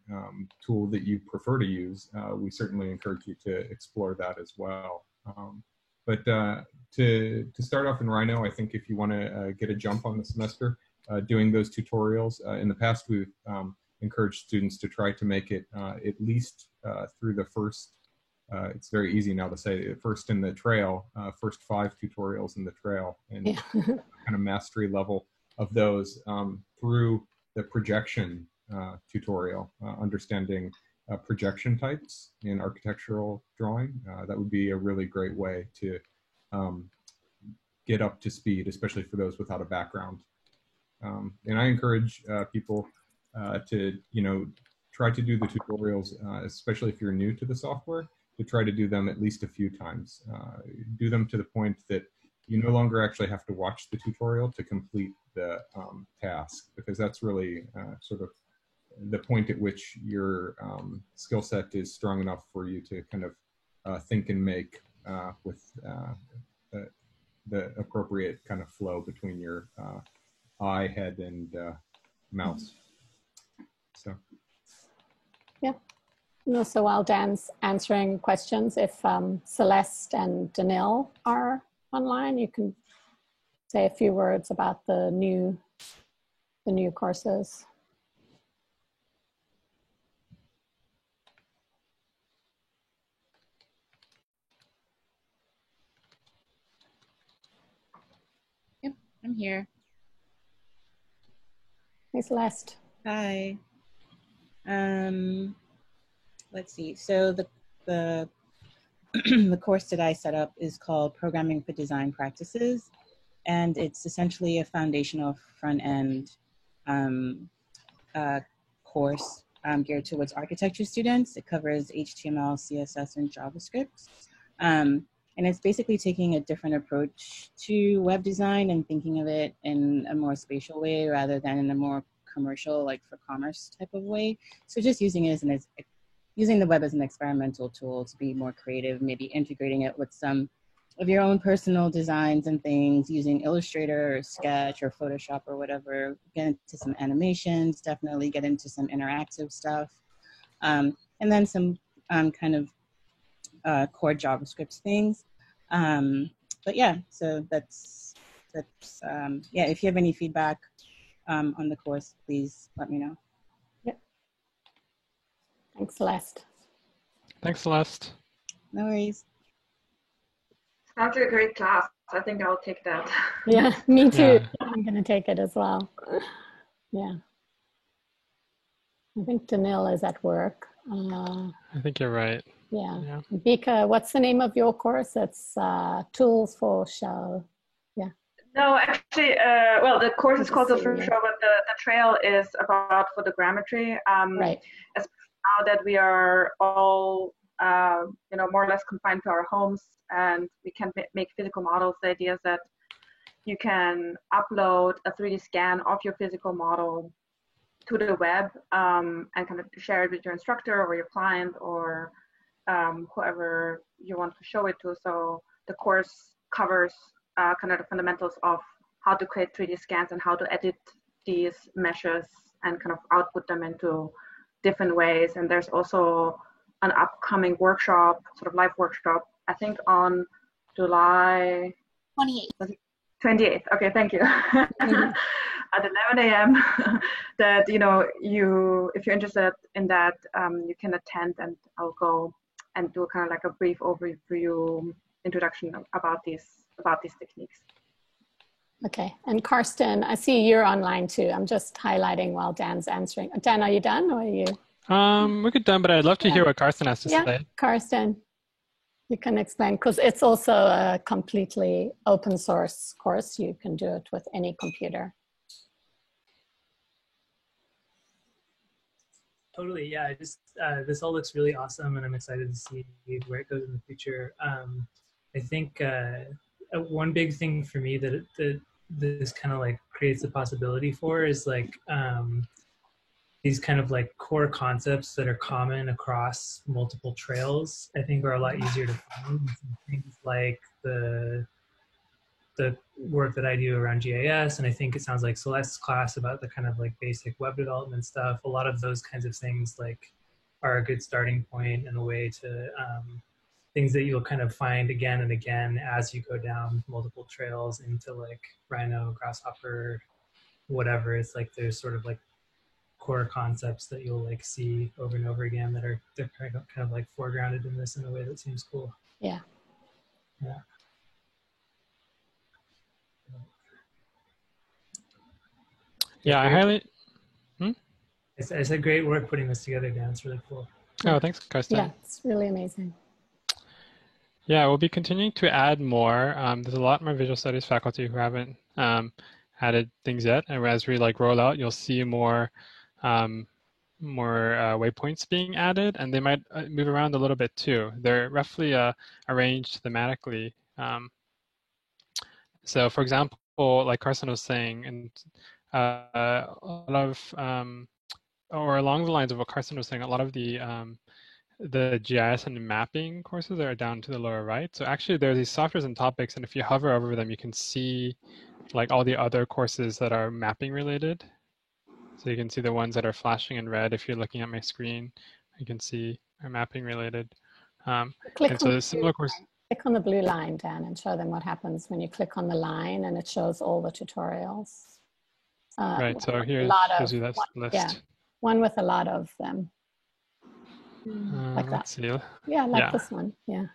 [SPEAKER 8] tool that you prefer to use, we certainly encourage you to explore that as well. But to start off in Rhino, I think if you want to get a jump on the semester, doing those tutorials, in the past we've encouraged students to try to make it at least through the first, it's very easy now to say, first in the trail, first 5 tutorials in the trail, and kind of mastery level of those through the projection tutorial, understanding projection types in architectural drawing. That would be a really great way to get up to speed, especially for those without a background. And I encourage people to, try to do the tutorials, especially if you're new to the software, to try to do them at least a few times. Do them to the point that you no longer actually have to watch the tutorial to complete the task, because that's really sort of the point at which your skill set is strong enough for you to kind of think and make with the appropriate kind of flow between your eye, head, and mouse. So.
[SPEAKER 2] Yeah. No, so while Dan's answering questions, if Celeste and Danil are online, you can say a few words about the new courses.
[SPEAKER 5] I'm here.
[SPEAKER 2] Hey, Celeste.
[SPEAKER 5] Hi. Let's see. So the the course that I set up is called Programming for Design Practices, and it's essentially a foundational front-end course geared towards architecture students. It covers HTML, CSS, and JavaScript. And it's basically taking a different approach to web design and thinking of it in a more spatial way rather than in a more commercial, like for commerce type of way. So just using it as using the web as an experimental tool to be more creative, maybe integrating it with some of your own personal designs and things, using Illustrator or Sketch or Photoshop or whatever, get into some animations, definitely get into some interactive stuff. And then some kind of core JavaScript things. But yeah, so that's yeah, if you have any feedback on the course, please let me know.
[SPEAKER 2] Yep. Thanks, Celeste.
[SPEAKER 1] Thanks, Celeste.
[SPEAKER 5] No worries.
[SPEAKER 7] Sounds like a great class. I think I'll take that.
[SPEAKER 2] Yeah, me too.
[SPEAKER 1] Yeah.
[SPEAKER 2] I'm going to take it as well. Yeah. I think Danil is at work.
[SPEAKER 1] I think you're right.
[SPEAKER 2] Yeah.
[SPEAKER 1] Yeah.
[SPEAKER 2] Bika, what's the name of your course? It's Tools for Shell. Yeah.
[SPEAKER 7] No, actually, well, the course is called the Show, but the trail is about photogrammetry.
[SPEAKER 2] Right.
[SPEAKER 7] As now that we are all, you know, more or less confined to our homes and we can make physical models, the idea is that you can upload a 3D scan of your physical model to the web and kind of share it with your instructor or your client or whoever you want to show it to. So the course covers kind of the fundamentals of how to create 3D scans and how to edit these meshes and kind of output them into different ways. And there's also an upcoming workshop, sort of live workshop, I think on July 28th. Okay, thank you.
[SPEAKER 2] Mm-hmm.
[SPEAKER 7] At 11 a.m. that, you know, if you're interested in that, you can attend, and I'll go and do kind of like a brief overview introduction about these techniques.
[SPEAKER 2] Okay, and Karsten, I see you're online too. I'm just highlighting while Dan's answering. Dan, are you done or are you?
[SPEAKER 1] We could done, but I'd love to hear what Karsten has to say.
[SPEAKER 2] Karsten, you can explain, because it's also a completely open source course. You can do it with any computer.
[SPEAKER 9] Totally, yeah. This all looks really awesome, and I'm excited to see where it goes in the future. I think one big thing for me that this kind of like creates a possibility for is like these kind of like core concepts that are common across multiple trails. I think are a lot easier to find. Things like the work that I do around GIS, and I think it sounds like Celeste's class about the kind of like basic web development stuff. A lot of those kinds of things like are a good starting point and a way to things that you'll kind of find again and again as you go down multiple trails into like Rhino, Grasshopper, whatever. It's like there's sort of like core concepts that you'll like see over and over again that are they're kind of like foregrounded in this in a way that seems cool.
[SPEAKER 2] Yeah.
[SPEAKER 9] Yeah.
[SPEAKER 1] Yeah, I highly.
[SPEAKER 9] I said great work putting this together, Dan. It's really cool.
[SPEAKER 1] Oh, thanks, Karsten.
[SPEAKER 2] Yeah, it's really amazing.
[SPEAKER 1] Yeah, we'll be continuing to add more. There's a lot more visual studies faculty who haven't added things yet, and as we like roll out, you'll see more waypoints being added, and they might move around a little bit too. They're roughly arranged thematically. So, for example, like Karsten was saying, and a lot of, or along the lines of what Karsten was saying, a lot of the GIS and mapping courses are down to the lower right. So actually there are these softwares and topics, and if you hover over them, you can see like all the other courses that are mapping related. So you can see the ones that are flashing in red. If you're looking at my screen, you can see are mapping related. And so there's similar courses.
[SPEAKER 2] Click on the blue line, Dan, and show them what happens when you click on the line and it shows all the tutorials.
[SPEAKER 1] Right, so here shows you that list.
[SPEAKER 2] Yeah, one with a lot of them. Like that.
[SPEAKER 1] Let's see.
[SPEAKER 2] Yeah, like this one. Yeah.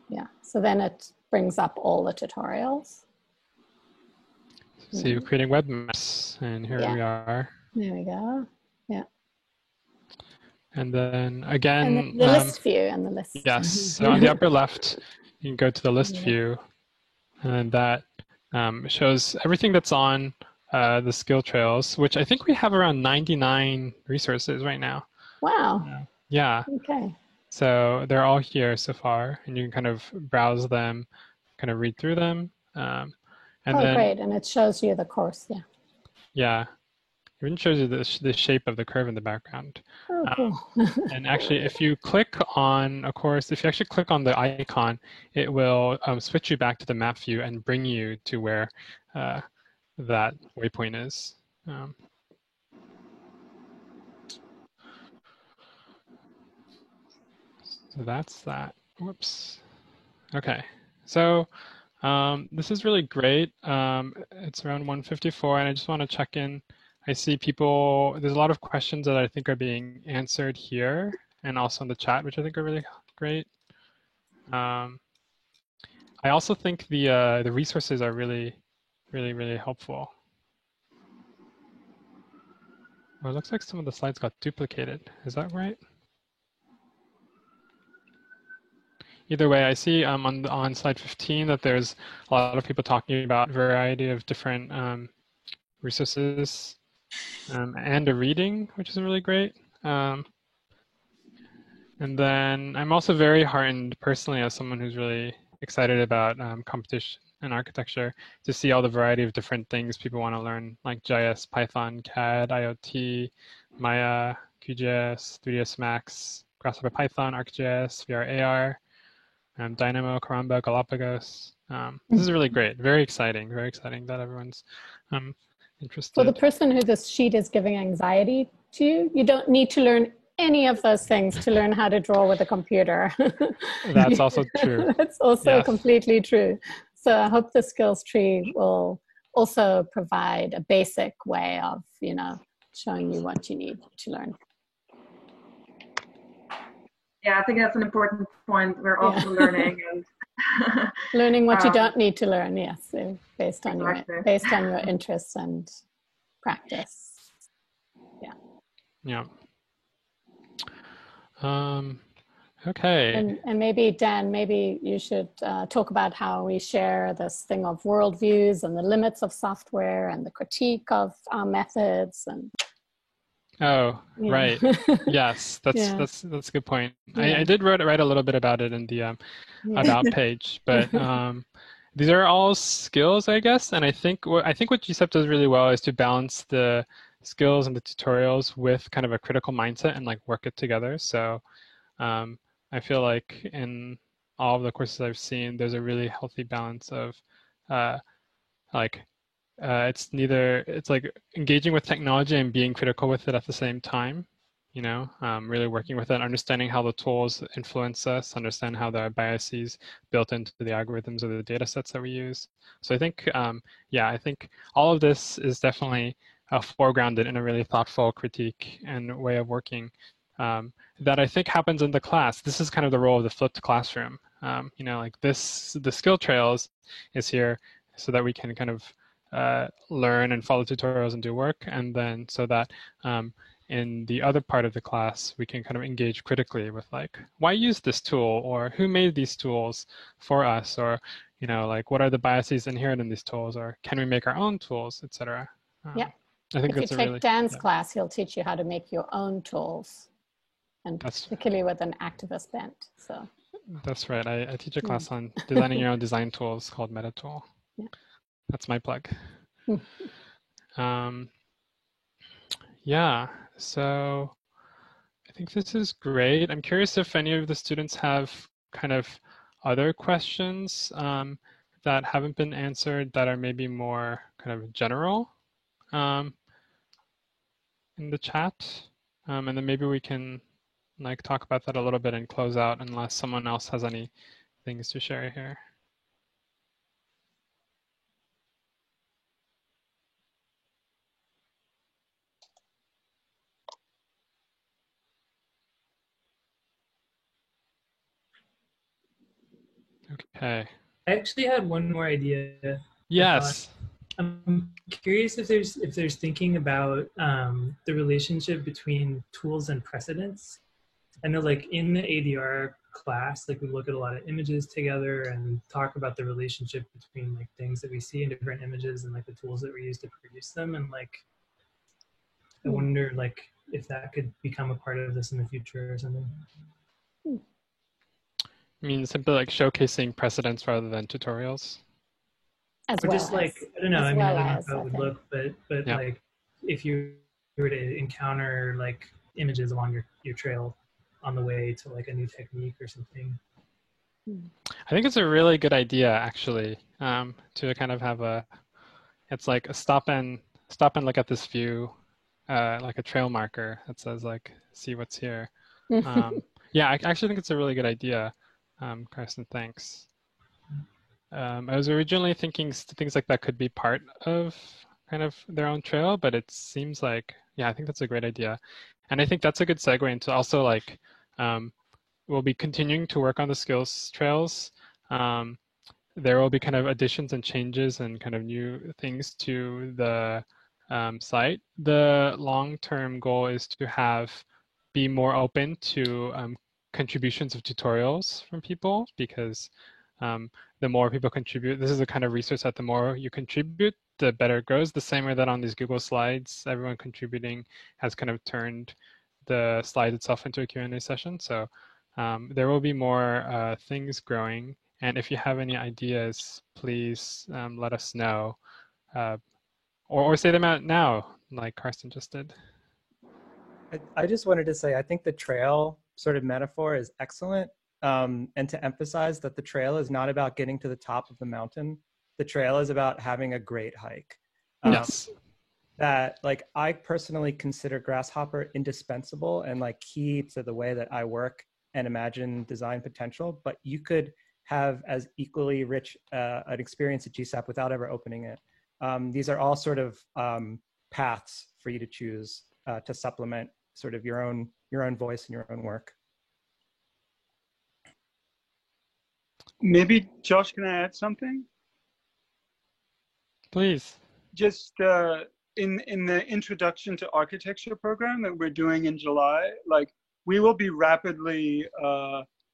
[SPEAKER 2] Yeah. So then it brings up all the tutorials.
[SPEAKER 1] So you're creating web maps, and here we are.
[SPEAKER 2] There we go. Yeah.
[SPEAKER 1] And then again,
[SPEAKER 2] and the list view and the list.
[SPEAKER 1] Yes. So on the upper left, you can go to the list view, and that shows everything that's on the skill trails, which I think we have around 99 resources right now.
[SPEAKER 2] Wow.
[SPEAKER 1] Yeah.
[SPEAKER 2] Okay.
[SPEAKER 1] So they're all here so far, and you can kind of browse them, kind of read through them. And then,
[SPEAKER 2] great. And it shows you the course. Yeah.
[SPEAKER 1] Yeah. It even shows you the shape of the curve in the background.
[SPEAKER 2] Oh, cool.
[SPEAKER 1] And actually, if you click on a course, if you actually click on the icon, it will switch you back to the map view and bring you to where that waypoint is. So that's that. Whoops. Okay. So this is really great. It's around 1:54, and I just want to check in. I see people, there's a lot of questions that I think are being answered here and also in the chat, which I think are really great. I also think the resources are really, really helpful. Well, it looks like some of the slides got duplicated. Is that right? Either way, I see on slide 15 that there's a lot of people talking about a variety of different resources and a reading, which is really great. And then I'm also very heartened personally as someone who's really excited about competition and architecture to see all the variety of different things people want to learn, like JS, Python, CAD, IoT, Maya, QGIS, 3ds Max, Grasshopper Python, ArcGIS, VR, AR, Dynamo, Karamba, Galapagos. This is really great, very exciting that everyone's interested.
[SPEAKER 2] For the person who this sheet is giving anxiety to, you don't need to learn any of those things to learn how to draw with a computer.
[SPEAKER 1] That's also true.
[SPEAKER 2] That's also completely true. So I hope the skills tree will also provide a basic way of, showing you what you need to learn.
[SPEAKER 7] Yeah, I think that's an important point. We're also learning and
[SPEAKER 2] learning what you don't need to learn. Yes, based on your interests and practice. Yeah.
[SPEAKER 1] Yeah. Okay.
[SPEAKER 2] And maybe, Dan, maybe you should talk about how we share this thing of worldviews and the limits of software and the critique of our methods and.
[SPEAKER 1] Oh, right. Yes, that's a good point. I did write a little bit about it in the about page, but these are all skills, I guess. And I think what GSAP does really well is to balance the skills and the tutorials with kind of a critical mindset and like work it together. So I feel like in all of the courses I've seen, there's a really healthy balance of it's like engaging with technology and being critical with it at the same time, really working with it, understanding how the tools influence us, understand how there are biases built into the algorithms or the data sets that we use. So I think, I think all of this is definitely foregrounded in a really thoughtful critique and way of working that I think happens in the class. This is kind of the role of the flipped classroom. Like the skill trails is here so that we can kind of learn and follow tutorials and do work, and then so that in the other part of the class we can kind of engage critically with like, why use this tool, or who made these tools for us, or like what are the biases inherent in these tools, or can we make our own tools, etc.
[SPEAKER 2] Yeah,
[SPEAKER 1] I think
[SPEAKER 2] if you take Dan's class, he'll teach you how to make your own tools, and particularly with an activist bent. So
[SPEAKER 1] that's right. I teach a class on designing your own design tools called MetaTool.
[SPEAKER 2] Yeah.
[SPEAKER 1] That's my plug. Yeah, so I think this is great. I'm curious if any of the students have kind of other questions that haven't been answered that are maybe more kind of general in the chat. And then maybe we can like talk about that a little bit and close out unless someone else has any things to share here. Okay.
[SPEAKER 9] I actually had one more idea.
[SPEAKER 1] Yes.
[SPEAKER 9] I'm curious if there's thinking about the relationship between tools and precedents. I know, like in the ADR class, like we look at a lot of images together and talk about the relationship between like things that we see in different images and like the tools that we use to produce them. And like, I wonder like if that could become a part of this in the future or something.
[SPEAKER 1] I mean, simply like showcasing precedents rather than tutorials.
[SPEAKER 2] As
[SPEAKER 9] or
[SPEAKER 2] well
[SPEAKER 9] just like,
[SPEAKER 2] as,
[SPEAKER 9] I don't know,
[SPEAKER 2] as
[SPEAKER 9] I mean,
[SPEAKER 2] well
[SPEAKER 9] I don't know
[SPEAKER 2] as,
[SPEAKER 9] how it would
[SPEAKER 2] think.
[SPEAKER 9] look, but
[SPEAKER 1] Yeah.
[SPEAKER 9] like if you were to encounter like images along your trail on the way to like a new technique or something.
[SPEAKER 1] I think it's a really good idea, actually, to kind of have it's like a stop and look at this view, like a trail marker that says like, see what's here. Yeah, I actually think it's a really good idea. Carson, thanks. I was originally thinking things like that could be part of kind of their own trail, but it seems like, yeah, I think that's a great idea. And I think that's a good segue into also like, we'll be continuing to work on the skills trails. There will be kind of additions and changes and kind of new things to the site. The long-term goal is to be more open to contributions of tutorials from people, because the more people contribute, this is a kind of resource that the more you contribute, the better it grows. The same way that on these Google Slides, everyone contributing has kind of turned the slide itself into a Q&A session. So there will be more things growing. And if you have any ideas, please let us know. Or say them out now, like Carsten just did.
[SPEAKER 6] I just wanted to say, I think the trail sort of metaphor is excellent. And to emphasize that the trail is not about getting to the top of the mountain. The trail is about having a great hike.
[SPEAKER 1] Yes.
[SPEAKER 6] That like I personally consider Grasshopper indispensable and like key to the way that I work and imagine design potential, but you could have as equally rich an experience at GSAP without ever opening it. These are all sort of paths for you to choose to supplement sort of your own voice and your own work.
[SPEAKER 10] Maybe Josh, can I add something?
[SPEAKER 1] Please.
[SPEAKER 10] Just in the introduction to architecture program that we're doing in July, like we will be rapidly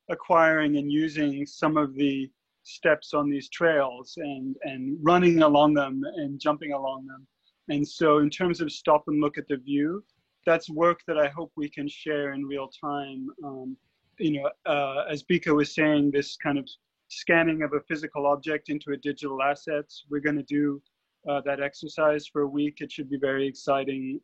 [SPEAKER 10] acquiring and using some of the steps on these trails and running along them and jumping along them. And so in terms of stop and look at the view, that's work that I hope we can share in real time. As Bika was saying, this kind of scanning of a physical object into a digital asset, we're going to do that exercise for a week. It should be very exciting,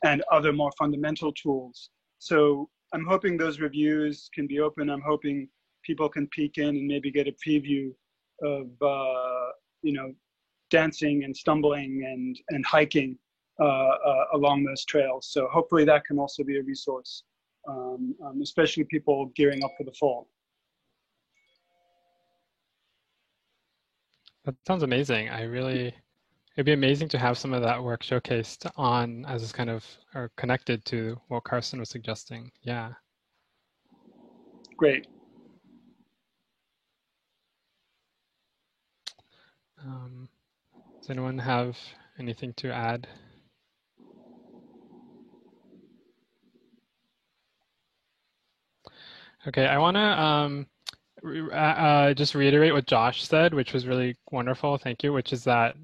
[SPEAKER 10] and other more fundamental tools. So I'm hoping those reviews can be open. I'm hoping people can peek in and maybe get a preview of dancing and stumbling and hiking along those trails. So hopefully that can also be a resource, especially people gearing up for the fall.
[SPEAKER 1] That sounds amazing. It'd be amazing to have some of that work showcased on as is kind of or connected to what Carsten was suggesting. Yeah.
[SPEAKER 10] Great.
[SPEAKER 1] Does anyone have anything to add? Okay, I want to just reiterate what Josh said, which was really wonderful. Thank you. Which is that,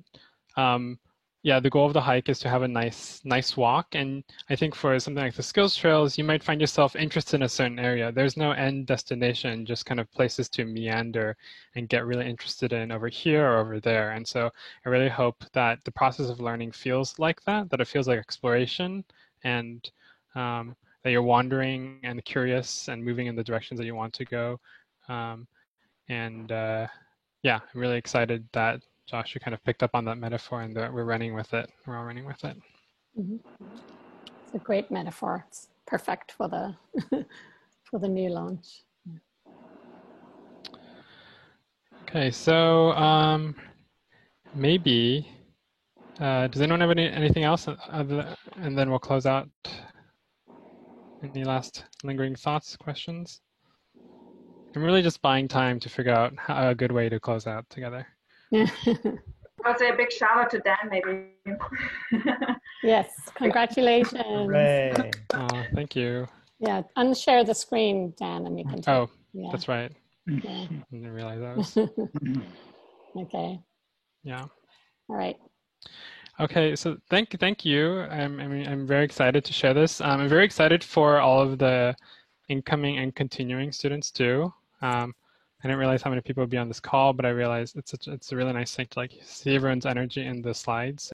[SPEAKER 1] yeah, the goal of the hike is to have a nice walk. And I think for something like the skills trails, you might find yourself interested in a certain area. There's no end destination, just kind of places to meander and get really interested in over here or over there. And so I really hope that the process of learning feels like that it feels like exploration, and that you're wandering and curious and moving in the directions that you want to go. Yeah, I'm really excited that Josh, you kind of picked up on that metaphor and that we're running with it. We're all running with it.
[SPEAKER 2] Mm-hmm. It's a great metaphor. It's perfect for the for the new launch.
[SPEAKER 1] Okay, so maybe does anyone have anything else and then we'll close out. Any last lingering thoughts, questions? I'm really just buying time to figure out a good way to close out together.
[SPEAKER 7] I would say a big shout out to Dan, maybe.
[SPEAKER 2] Yes, congratulations.
[SPEAKER 6] Hooray.
[SPEAKER 1] Oh, thank you.
[SPEAKER 2] Yeah, unshare the screen, Dan, and you can take.
[SPEAKER 1] Oh,
[SPEAKER 2] Yeah.
[SPEAKER 1] that's right.
[SPEAKER 2] Yeah.
[SPEAKER 1] I didn't realize that was.
[SPEAKER 2] Okay.
[SPEAKER 1] Yeah.
[SPEAKER 2] All right.
[SPEAKER 1] Okay, so thank you. I'm very excited to share this. I'm very excited for all of the incoming and continuing students too. I didn't realize how many people would be on this call, but I realized it's a really nice thing to like see everyone's energy in the slides.